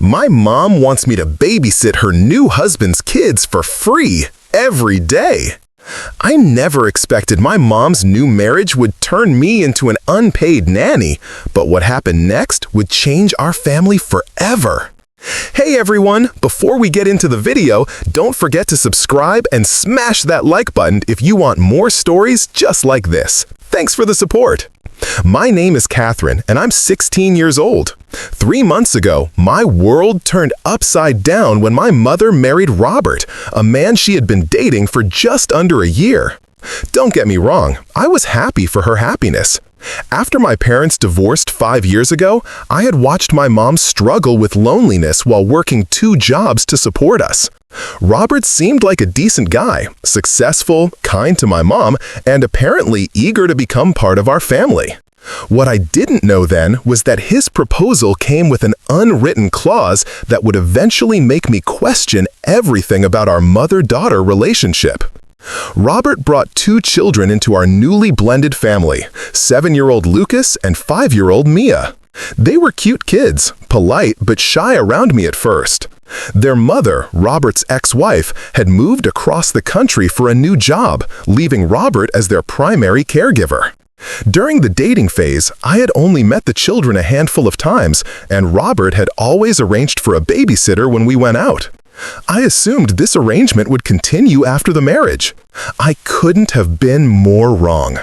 My mom wants me to babysit her new husband's kids for free every day. I never expected my mom's new marriage would turn me into an unpaid nanny, but what happened next would change our family forever. Hey everyone, before we get into the video, don't forget to subscribe and smash that like button if you want more stories just like this. Thanks for the support. My name is Catherine, and I'm 16 years old. 3 months ago, my world turned upside down when my mother married Robert, a man she had been dating for just under a year. Don't get me wrong, I was happy for her happiness. After my parents divorced 5 years ago, I had watched my mom struggle with loneliness while working 2 jobs to support us. Robert seemed like a decent guy, successful, kind to my mom, and apparently eager to become part of our family. What I didn't know then was that his proposal came with an unwritten clause that would eventually make me question everything about our mother-daughter relationship. Robert brought 2 children into our newly blended family, 7-year-old Lucas and 5-year-old Mia. They were cute kids, polite but shy around me at first. Their mother, Robert's ex-wife, had moved across the country for a new job, leaving Robert as their primary caregiver. During the dating phase, I had only met the children a handful of times, and Robert had always arranged for a babysitter when we went out. I assumed this arrangement would continue after the marriage. I couldn't have been more wrong.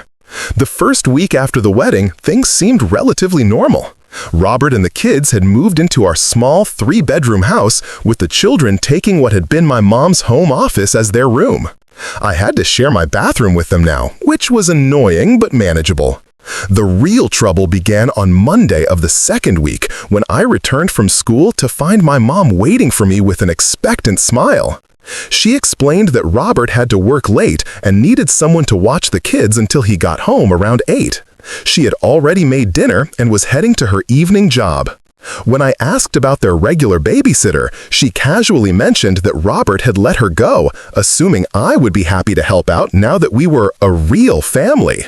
The first week after the wedding, things seemed relatively normal. Robert and the kids had moved into our small 3-bedroom house, with the children taking what had been my mom's home office as their room. I had to share my bathroom with them now, which was annoying but manageable. The real trouble began on Monday of the 2nd week when I returned from school to find my mom waiting for me with an expectant smile. She explained that Robert had to work late and needed someone to watch the kids until he got home around 8. She had already made dinner and was heading to her evening job. When I asked about their regular babysitter, she casually mentioned that Robert had let her go, assuming I would be happy to help out now that we were a real family.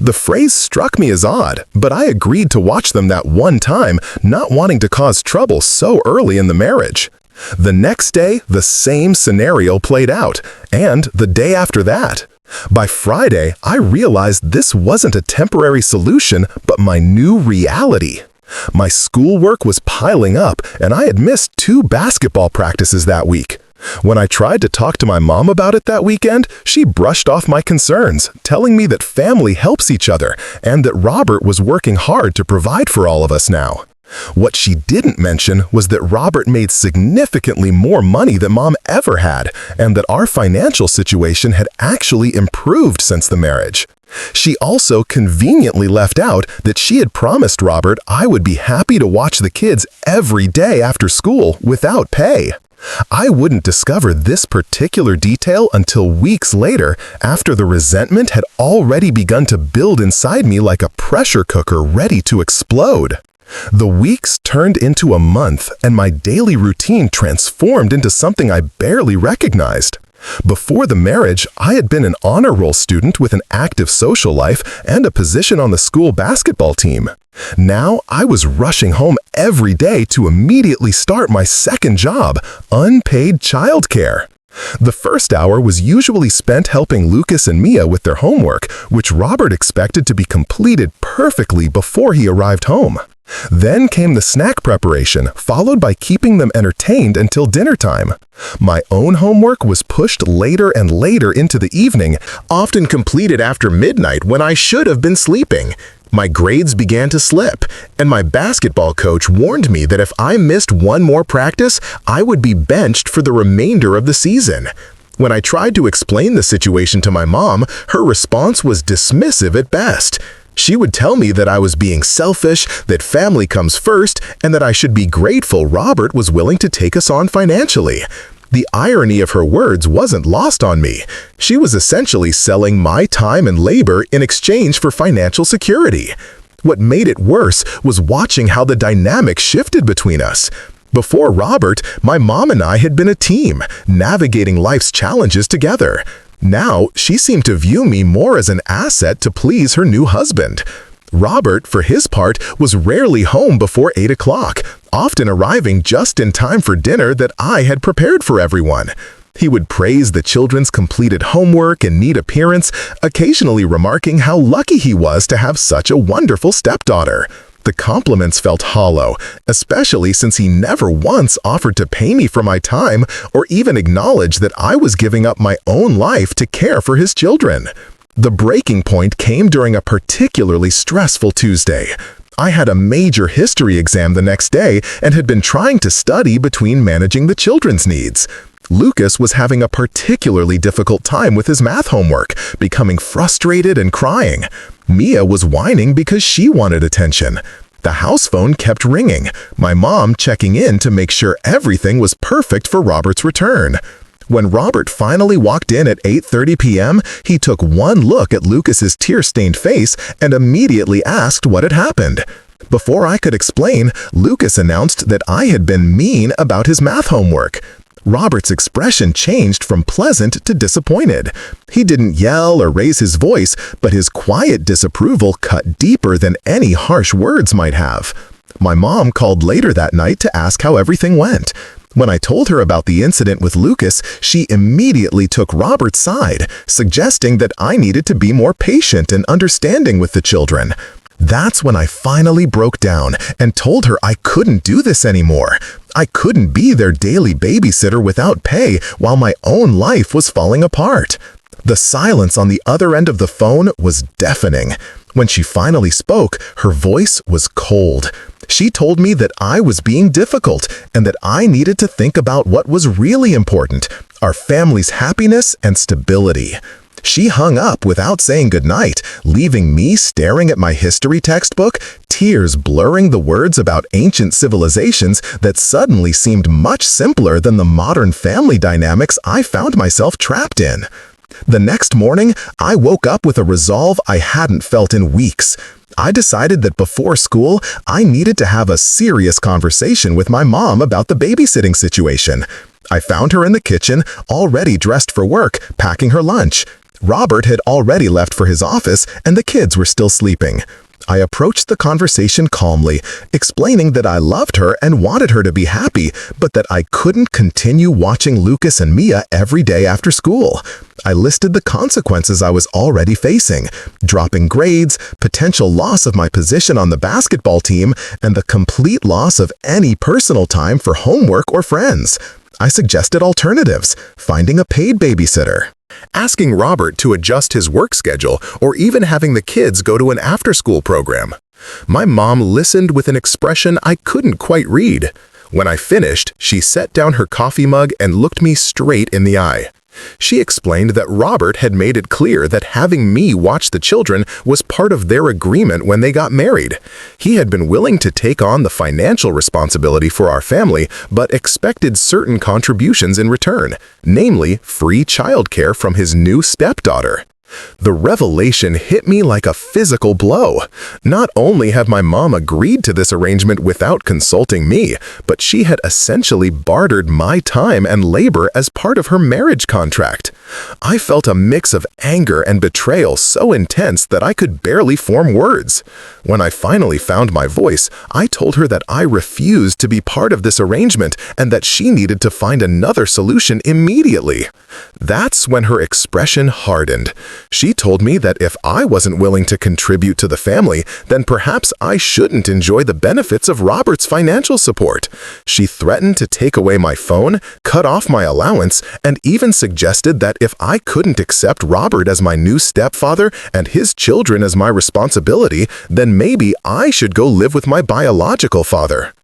The phrase struck me as odd, but I agreed to watch them that one time, not wanting to cause trouble so early in the marriage. The next day, the same scenario played out, and the day after that. By Friday, I realized this wasn't a temporary solution, but my new reality. My schoolwork was piling up, and I had missed 2 basketball practices that week. When I tried to talk to my mom about it that weekend, she brushed off my concerns, telling me that family helps each other and that Robert was working hard to provide for all of us now. What she didn't mention was that Robert made significantly more money than Mom ever had, and that our financial situation had actually improved since the marriage. She also conveniently left out that she had promised Robert I would be happy to watch the kids every day after school without pay. I wouldn't discover this particular detail until weeks later, after the resentment had already begun to build inside me like a pressure cooker ready to explode. The weeks turned into a month, and my daily routine transformed into something I barely recognized. Before the marriage, I had been an honor roll student with an active social life and a position on the school basketball team. Now, I was rushing home every day to immediately start my 2nd job, unpaid childcare. The first hour was usually spent helping Lucas and Mia with their homework, which Robert expected to be completed perfectly before he arrived home. Then came the snack preparation, followed by keeping them entertained until dinner time. My own homework was pushed later and later into the evening, often completed after midnight when I should have been sleeping. My grades began to slip, and my basketball coach warned me that if I missed one more practice, I would be benched for the remainder of the season. When I tried to explain the situation to my mom, her response was dismissive at best. She would tell me that I was being selfish, that family comes first, and that I should be grateful Robert was willing to take us on financially. The irony of her words wasn't lost on me. She was essentially selling my time and labor in exchange for financial security. What made it worse was watching how the dynamic shifted between us. Before Robert, my mom and I had been a team, navigating life's challenges together. Now, she seemed to view me more as an asset to please her new husband. Robert, for his part, was rarely home before 8 o'clock, often arriving just in time for dinner that I had prepared for everyone. He would praise the children's completed homework and neat appearance, occasionally remarking how lucky he was to have such a wonderful stepdaughter. The compliments felt hollow, especially since he never once offered to pay me for my time or even acknowledge that I was giving up my own life to care for his children. The breaking point came during a particularly stressful Tuesday. I had a major history exam the next day and had been trying to study between managing the children's needs. Lucas was having a particularly difficult time with his math homework, becoming frustrated and crying. Mia was whining because she wanted attention. The house phone kept ringing, my mom checking in to make sure everything was perfect for Robert's return. When Robert finally walked in at 8:30 p.m., he took one look at Lucas's tear-stained face and immediately asked what had happened. Before I could explain, Lucas announced that I had been mean about his math homework. Robert's expression changed from pleasant to disappointed. He didn't yell or raise his voice, but his quiet disapproval cut deeper than any harsh words might have. My mom called later that night to ask how everything went. When I told her about the incident with Lucas, she immediately took Robert's side, suggesting that I needed to be more patient and understanding with the children. That's when I finally broke down and told her I couldn't do this anymore. I couldn't be their daily babysitter without pay while my own life was falling apart. The silence on the other end of the phone was deafening. When she finally spoke, her voice was cold. She told me that I was being difficult and that I needed to think about what was really important, our family's happiness and stability. She hung up without saying goodnight, leaving me staring at my history textbook, tears blurring the words about ancient civilizations that suddenly seemed much simpler than the modern family dynamics I found myself trapped in. The next morning, I woke up with a resolve I hadn't felt in weeks. I decided that before school, I needed to have a serious conversation with my mom about the babysitting situation. I found her in the kitchen, already dressed for work, packing her lunch. Robert had already left for his office, and the kids were still sleeping. I approached the conversation calmly, explaining that I loved her and wanted her to be happy, but that I couldn't continue watching Lucas and Mia every day after school. I listed the consequences I was already facing: dropping grades, potential loss of my position on the basketball team, and the complete loss of any personal time for homework or friends. I suggested alternatives, finding a paid babysitter, asking Robert to adjust his work schedule, or even having the kids go to an after-school program. My mom listened with an expression I couldn't quite read. When I finished, she set down her coffee mug and looked me straight in the eye. She explained that Robert had made it clear that having me watch the children was part of their agreement when they got married. He had been willing to take on the financial responsibility for our family, but expected certain contributions in return, namely free childcare from his new stepdaughter. The revelation hit me like a physical blow. Not only had my mom agreed to this arrangement without consulting me, but she had essentially bartered my time and labor as part of her marriage contract. I felt a mix of anger and betrayal so intense that I could barely form words. When I finally found my voice, I told her that I refused to be part of this arrangement and that she needed to find another solution immediately. That's when her expression hardened. She told me that if I wasn't willing to contribute to the family, then perhaps I shouldn't enjoy the benefits of Robert's financial support. She threatened to take away my phone, cut off my allowance, and even suggested that if I couldn't accept Robert as my new stepfather and his children as my responsibility, then maybe I should go live with my biological father.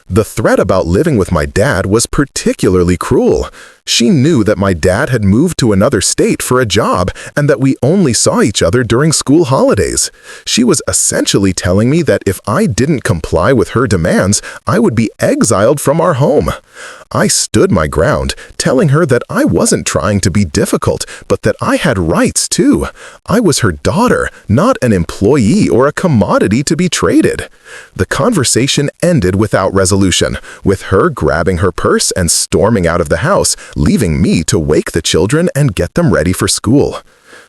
The threat about living with my dad was particularly cruel. She knew that my dad had moved to another state for a job and that we only saw each other during school holidays. She was essentially telling me that if I didn't comply with her demands, I would be exiled from our home. I stood my ground, telling her that I wasn't trying to be difficult, but that I had rights too. I was her daughter, not an employee or a commodity to be traded. The conversation ended without resolution, with her grabbing her purse and storming out of the house, leaving me to wake the children and get them ready for school.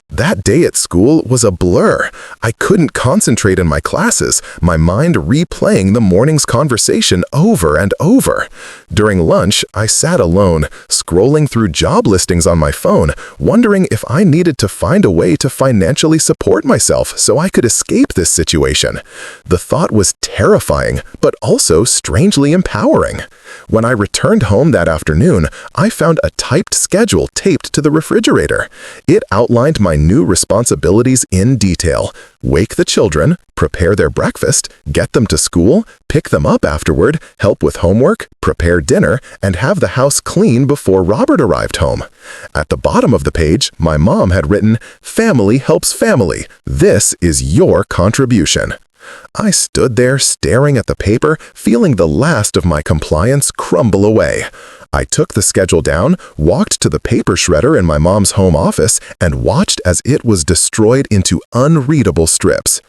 That day at school was a blur. I couldn't concentrate in my classes, my mind replaying the morning's conversation over and over. During lunch, I sat alone, scrolling through job listings on my phone, wondering if I needed to find a way to financially support myself so I could escape this situation. The thought was terrifying, but also strangely empowering. When I returned home that afternoon, I found a typed schedule taped to the refrigerator. It outlined my new responsibilities in detail. Wake the children, prepare their breakfast, get them to school, pick them up afterward, help with homework, prepare dinner, and have the house clean before Robert arrived home. At the bottom of the page, my mom had written, "Family helps family. This is your contribution." I stood there staring at the paper, feeling the last of my compliance crumble away. I took the schedule down, walked to the paper shredder in my mom's home office, and watched as it was destroyed into unreadable strips.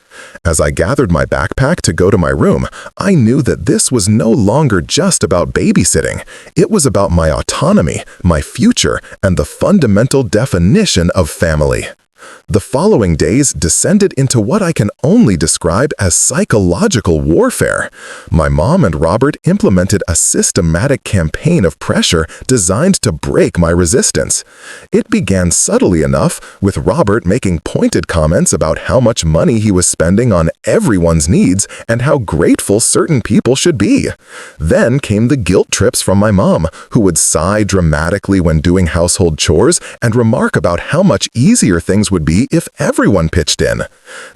As I gathered my backpack to go to my room, I knew that this was no longer just about babysitting. It was about my autonomy, my future, and the fundamental definition of family. The following days descended into what I can only describe as psychological warfare. My mom and Robert implemented a systematic campaign of pressure designed to break my resistance. It began subtly enough, with Robert making pointed comments about how much money he was spending on everyone's needs and how grateful certain people should be. Then came the guilt trips from my mom, who would sigh dramatically when doing household chores and remark about how much easier things would be if everyone pitched in.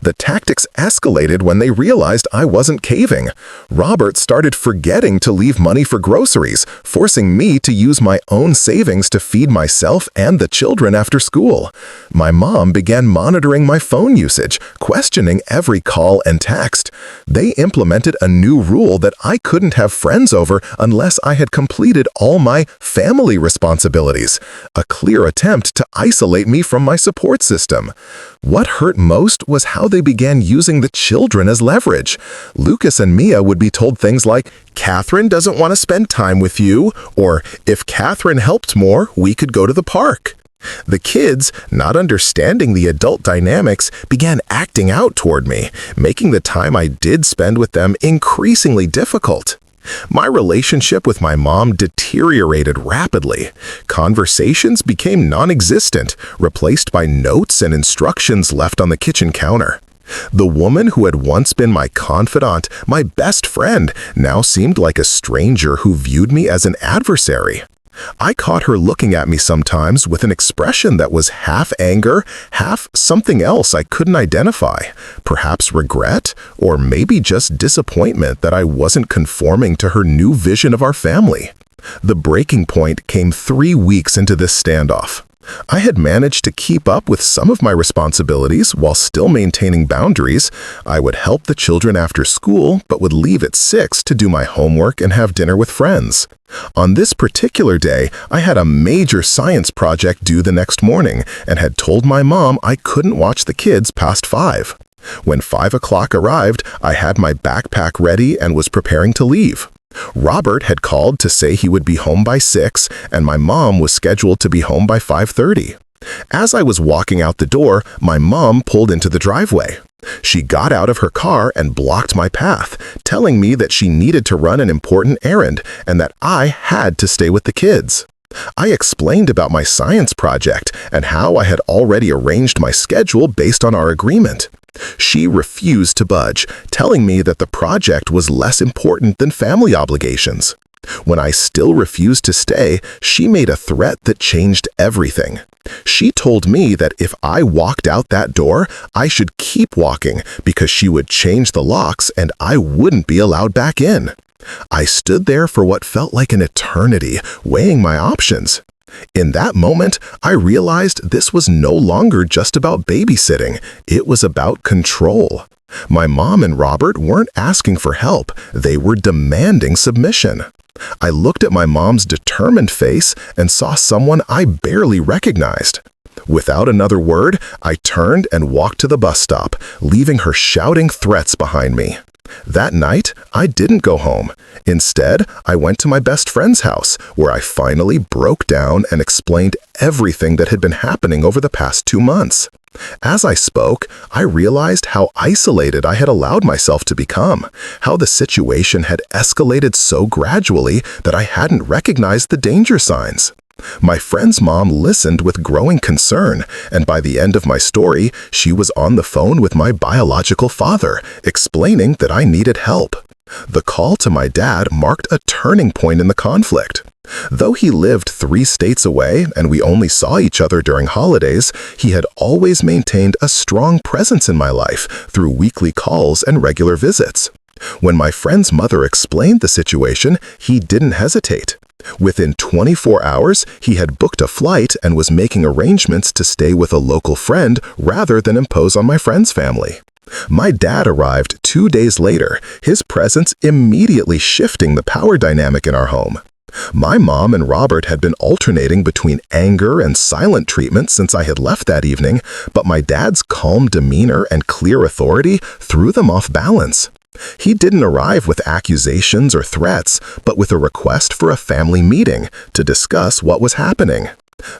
The tactics escalated when they realized I wasn't caving. Robert started forgetting to leave money for groceries, forcing me to use my own savings to feed myself and the children after school. My mom began monitoring my phone usage, questioning every call and text. They implemented a new rule that I couldn't have friends over unless I had completed all my family responsibilities, a clear attempt to isolate me from my support system. What hurt most was how they began using the children as leverage. Lucas and Mia would be told things like, "Catherine doesn't want to spend time with you," or "If Catherine helped more, we could go to the park." The kids, not understanding the adult dynamics, began acting out toward me, making the time I did spend with them increasingly difficult. My relationship with my mom deteriorated rapidly. Conversations became non-existent, replaced by notes and instructions left on the kitchen counter. The woman who had once been my confidant, my best friend, now seemed like a stranger who viewed me as an adversary. I caught her looking at me sometimes with an expression that was half anger, half something else I couldn't identify, perhaps regret, or maybe just disappointment that I wasn't conforming to her new vision of our family. The breaking point came 3 weeks into this standoff. I had managed to keep up with some of my responsibilities while still maintaining boundaries. I would help the children after school, but would leave at 6 to do my homework and have dinner with friends. On this particular day, I had a major science project due the next morning and had told my mom I couldn't watch the kids past 5. When 5 o'clock arrived, I had my backpack ready and was preparing to leave. Robert had called to say he would be home by 6, and my mom was scheduled to be home by 5:30. As I was walking out the door, my mom pulled into the driveway. She got out of her car and blocked my path, telling me that she needed to run an important errand and that I had to stay with the kids. I explained about my science project and how I had already arranged my schedule based on our agreement. She refused to budge, telling me that the project was less important than family obligations. When I still refused to stay, she made a threat that changed everything. She told me that if I walked out that door, I should keep walking because she would change the locks and I wouldn't be allowed back in. I stood there for what felt like an eternity, weighing my options. In that moment, I realized this was no longer just about babysitting. It was about control. My mom and Robert weren't asking for help. They were demanding submission. I looked at my mom's determined face and saw someone I barely recognized. Without another word, I turned and walked to the bus stop, leaving her shouting threats behind me. That night, I didn't go home. Instead, I went to my best friend's house, where I finally broke down and explained everything that had been happening over the past 2 months. As I spoke, I realized how isolated I had allowed myself to become, how the situation had escalated so gradually that I hadn't recognized the danger signs. My friend's mom listened with growing concern, and by the end of my story, she was on the phone with my biological father, explaining that I needed help. The call to my dad marked a turning point in the conflict. Though he lived 3 states away and we only saw each other during holidays, he had always maintained a strong presence in my life through weekly calls and regular visits. When my friend's mother explained the situation, he didn't hesitate. Within 24 hours, he had booked a flight and was making arrangements to stay with a local friend rather than impose on my friend's family. My dad arrived 2 days later, his presence immediately shifting the power dynamic in our home. My mom and Robert had been alternating between anger and silent treatment since I had left that evening, but my dad's calm demeanor and clear authority threw them off balance. He didn't arrive with accusations or threats, but with a request for a family meeting to discuss what was happening.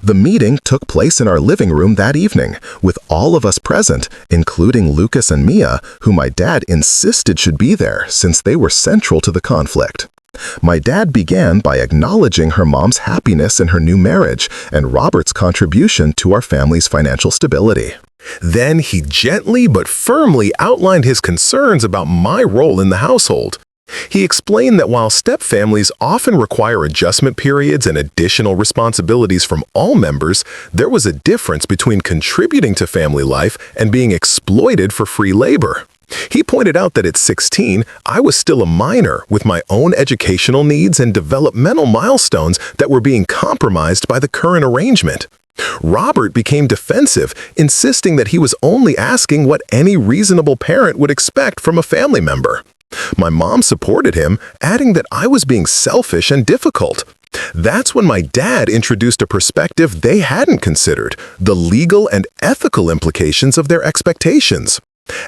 The meeting took place in our living room that evening, with all of us present, including Lucas and Mia, who my dad insisted should be there since they were central to the conflict. My dad began by acknowledging her mom's happiness in her new marriage and Robert's contribution to our family's financial stability. Then he gently but firmly outlined his concerns about my role in the household. He explained that while stepfamilies often require adjustment periods and additional responsibilities from all members, there was a difference between contributing to family life and being exploited for free labor. He pointed out that at 16, I was still a minor with my own educational needs and developmental milestones that were being compromised by the current arrangement. Robert became defensive, insisting that he was only asking what any reasonable parent would expect from a family member. My mom supported him, adding that I was being selfish and difficult. That's when my dad introduced a perspective they hadn't considered, the legal and ethical implications of their expectations.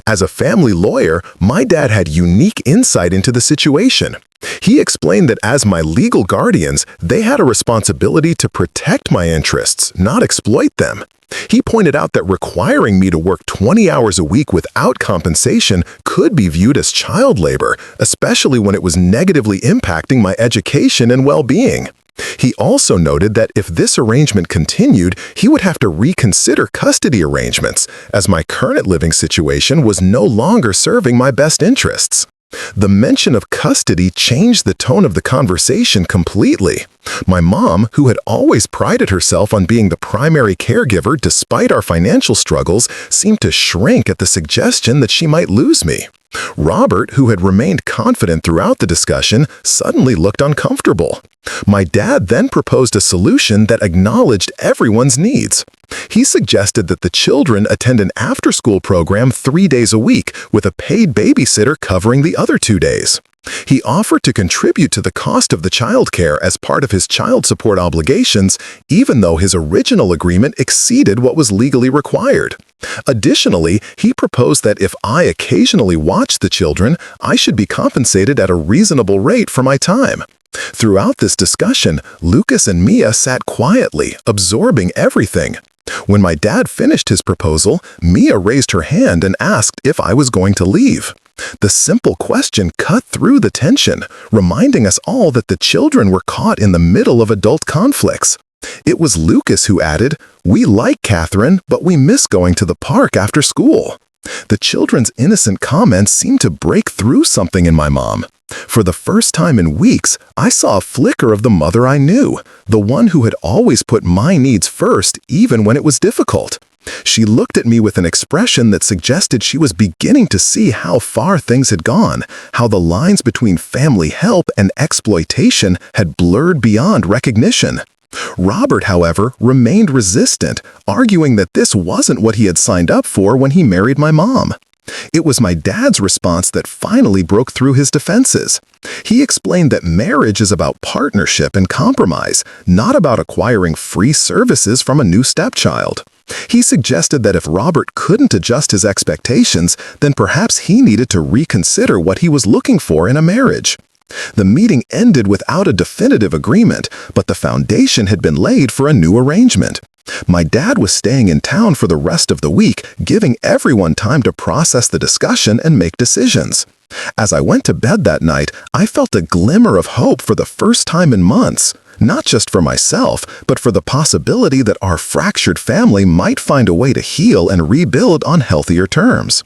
As a family lawyer, my dad had unique insight into the situation. He explained that as my legal guardians, they had a responsibility to protect my interests, not exploit them. He pointed out that requiring me to work 20 hours a week without compensation could be viewed as child labor, especially when it was negatively impacting my education and well-being. He also noted that if this arrangement continued, he would have to reconsider custody arrangements, as my current living situation was no longer serving my best interests. The mention of custody changed the tone of the conversation completely. My mom, who had always prided herself on being the primary caregiver despite our financial struggles, seemed to shrink at the suggestion that she might lose me. Robert, who had remained confident throughout the discussion, suddenly looked uncomfortable. My dad then proposed a solution that acknowledged everyone's needs. He suggested that the children attend an after-school program 3 days a week, with a paid babysitter covering the other 2 days. He offered to contribute to the cost of the childcare as part of his child support obligations, even though his original agreement exceeded what was legally required. Additionally, he proposed that if I occasionally watched the children, I should be compensated at a reasonable rate for my time. Throughout this discussion, Lucas and Mia sat quietly, absorbing everything. When my dad finished his proposal, Mia raised her hand and asked if I was going to leave. The simple question cut through the tension, reminding us all that the children were caught in the middle of adult conflicts. It was Lucas who added, "We like Catherine, but we miss going to the park after school." The children's innocent comments seemed to break through something in my mom. For the first time in weeks, I saw a flicker of the mother I knew, the one who had always put my needs first, even when it was difficult. She looked at me with an expression that suggested she was beginning to see how far things had gone, how the lines between family help and exploitation had blurred beyond recognition. Robert, however, remained resistant, arguing that this wasn't what he had signed up for when he married my mom. It was my dad's response that finally broke through his defenses. He explained that marriage is about partnership and compromise, not about acquiring free services from a new stepchild. He suggested that if Robert couldn't adjust his expectations, then perhaps he needed to reconsider what he was looking for in a marriage. The meeting ended without a definitive agreement, but the foundation had been laid for a new arrangement. My dad was staying in town for the rest of the week, giving everyone time to process the discussion and make decisions. As I went to bed that night, I felt a glimmer of hope for the first time in months. Not just for myself, but for the possibility that our fractured family might find a way to heal and rebuild on healthier terms.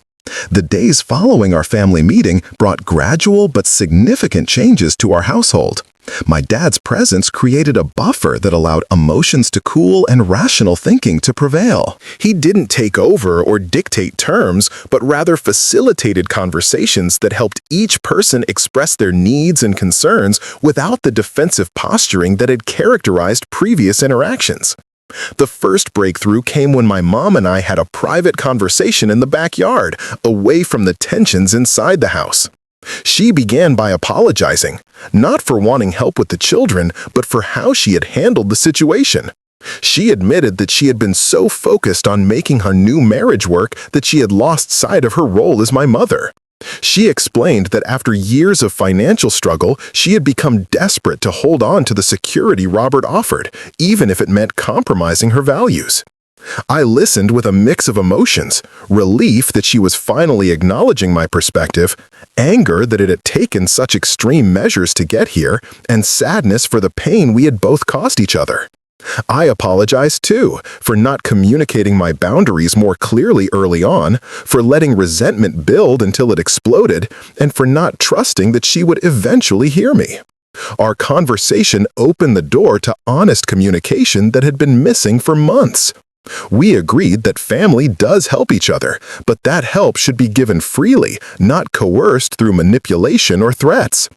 The days following our family meeting brought gradual but significant changes to our household. My dad's presence created a buffer that allowed emotions to cool and rational thinking to prevail. He didn't take over or dictate terms, but rather facilitated conversations that helped each person express their needs and concerns without the defensive posturing that had characterized previous interactions. The first breakthrough came when my mom and I had a private conversation in the backyard, away from the tensions inside the house. She began by apologizing, not for wanting help with the children, but for how she had handled the situation. She admitted that she had been so focused on making her new marriage work that she had lost sight of her role as my mother. She explained that after years of financial struggle, she had become desperate to hold on to the security Robert offered, even if it meant compromising her values. I listened with a mix of emotions: relief that she was finally acknowledging my perspective, anger that it had taken such extreme measures to get here, and sadness for the pain we had both caused each other. I apologized too, for not communicating my boundaries more clearly early on, for letting resentment build until it exploded, and for not trusting that she would eventually hear me. Our conversation opened the door to honest communication that had been missing for months. We agreed that family does help each other, but that help should be given freely, not coerced through manipulation or threats.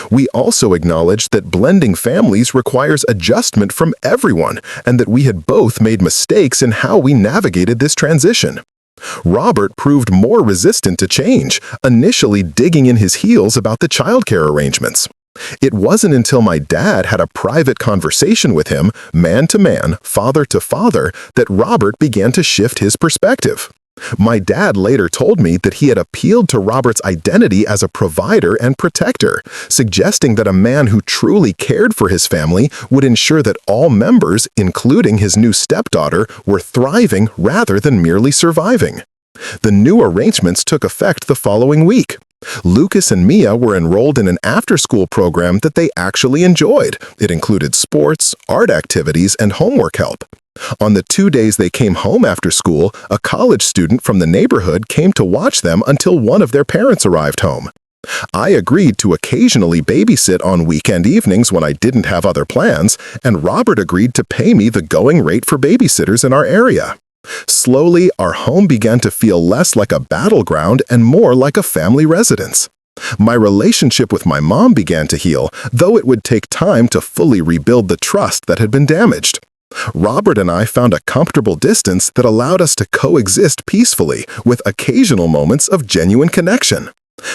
We also acknowledged that blending families requires adjustment from everyone, and that we had both made mistakes in how we navigated this transition. Robert proved more resistant to change, initially digging in his heels about the childcare arrangements. It wasn't until my dad had a private conversation with him, man to man, father to father, that Robert began to shift his perspective. My dad later told me that he had appealed to Robert's identity as a provider and protector, suggesting that a man who truly cared for his family would ensure that all members, including his new stepdaughter, were thriving rather than merely surviving. The new arrangements took effect the following week. Lucas and Mia were enrolled in an after-school program that they actually enjoyed. It included sports, art activities, and homework help. On the 2 days they came home after school, a college student from the neighborhood came to watch them until one of their parents arrived home. I agreed to occasionally babysit on weekend evenings when I didn't have other plans, and Robert agreed to pay me the going rate for babysitters in our area. Slowly, our home began to feel less like a battleground and more like a family residence. My relationship with my mom began to heal, though it would take time to fully rebuild the trust that had been damaged. Robert and I found a comfortable distance that allowed us to coexist peacefully, with occasional moments of genuine connection.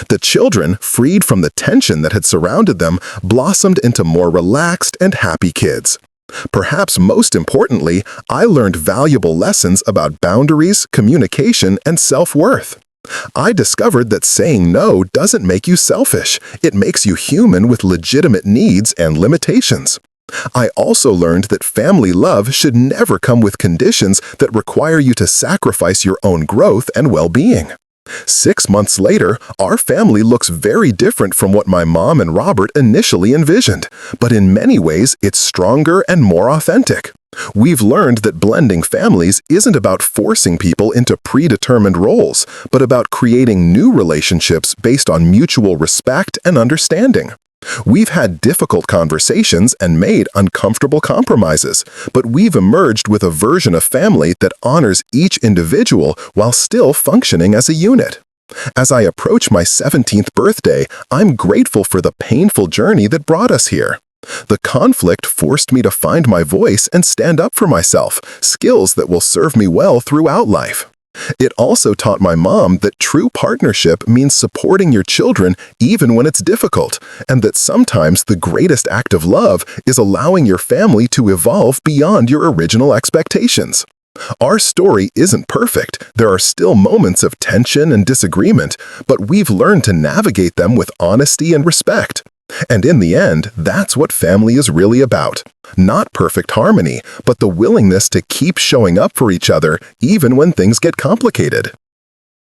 The children, freed from the tension that had surrounded them, blossomed into more relaxed and happy kids. Perhaps most importantly, I learned valuable lessons about boundaries, communication, and self-worth. I discovered that saying no doesn't make you selfish. It makes you human with legitimate needs and limitations. I also learned that family love should never come with conditions that require you to sacrifice your own growth and well-being. 6 months later, our family looks very different from what my mom and Robert initially envisioned, but in many ways it's stronger and more authentic. We've learned that blending families isn't about forcing people into predetermined roles, but about creating new relationships based on mutual respect and understanding. We've had difficult conversations and made uncomfortable compromises, but we've emerged with a version of family that honors each individual while still functioning as a unit. As I approach my 17th birthday, I'm grateful for the painful journey that brought us here. The conflict forced me to find my voice and stand up for myself, skills that will serve me well throughout life. It also taught my mom that true partnership means supporting your children even when it's difficult, and that sometimes the greatest act of love is allowing your family to evolve beyond your original expectations. Our story isn't perfect. There are still moments of tension and disagreement, but we've learned to navigate them with honesty and respect. And in the end, that's what family is really about. Not perfect harmony, but the willingness to keep showing up for each other even when things get complicated.